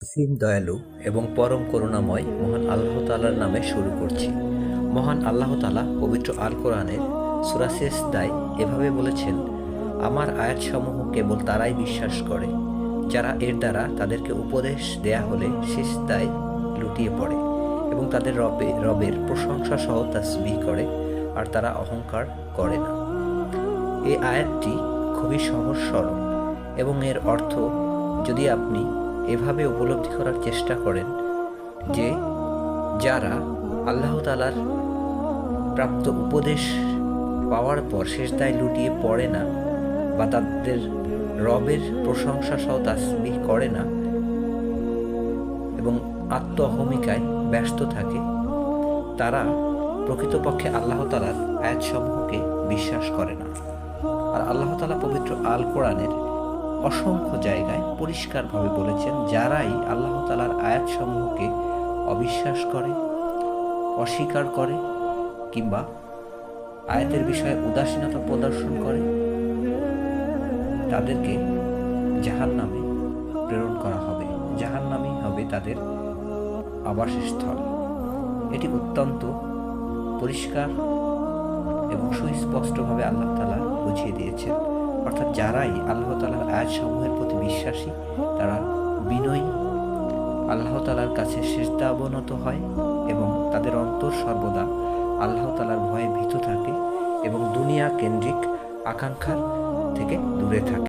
অসীম দয়ালু এবং পরম করুণাময় মহান আল্লাহ তাআলার নামে শুরু করছি। মহান আল্লাহ তাআলা পবিত্র আল কোরআনের সূরা সিজদায় এভাবে বলেছেন, আমার আয়াতসমূহ কেবল তারাই বিশ্বাস করে যারা এর দ্বারা তাদেরকে উপদেশ দেয়া হলে সিজদায় লুটিয়ে পড়ে এবং তাদের রবের প্রশংসা সহ তাসবিহ করে, আর তারা অহংকার করে না। এই আয়াতটি খুবই সহজ সরল এবং এর অর্থ যদি আপনি এভাবে উপলব্ধি করার চেষ্টা করেন যে যারা আল্লাহ তাআলার প্রাপ্ত উপদেশ পাওয়ার পর সিজদায় লুটিয়ে পড়ে না বা তাদের রবের প্রশংসা সহ তাসবিহ করে না এবং আত্ম অহমিকায় ব্যস্ত থাকে, তারা প্রকৃতপক্ষে আল্লাহ তাআলার আয়াতসমূহকে বিশ্বাস করে না। আর আল্লাহ তাআলা পবিত্র আল কোরআনের অসংখ্য জায়গায় পরিষ্কারভাবে বলেছেন, যারাই আল্লাহ তাআলার আয়াতসমূহকে অবিশ্বাস করে, অস্বীকার করে কিংবা আয়াতের বিষয়ে উদাসীনতা প্রদর্শন করে, তাদেরকে জাহান্নামে প্রেরণ করা হবে। জাহান্নামই হবে তাদের আবাসস্থল। এটি অত্যন্ত পরিষ্কার এবং সুস্পষ্টভাবে আল্লাহ তাআলা বুঝিয়ে দিয়েছেন। অর্থাৎ যারাই আল্লাহ তাআলার আয়াতসমূহের প্রতি বিশ্বাসী, তারা বিনয়ী, আল্লাহ তাআলার কাছে সিজদা অবনত হয় এবং তাদের অন্তর সর্বদা আল্লাহ তাআলার ভয়ে ভীত থাকে এবং দুনিয়া কেন্দ্রিক আকাঙ্ক্ষার থেকে দূরে থাকে।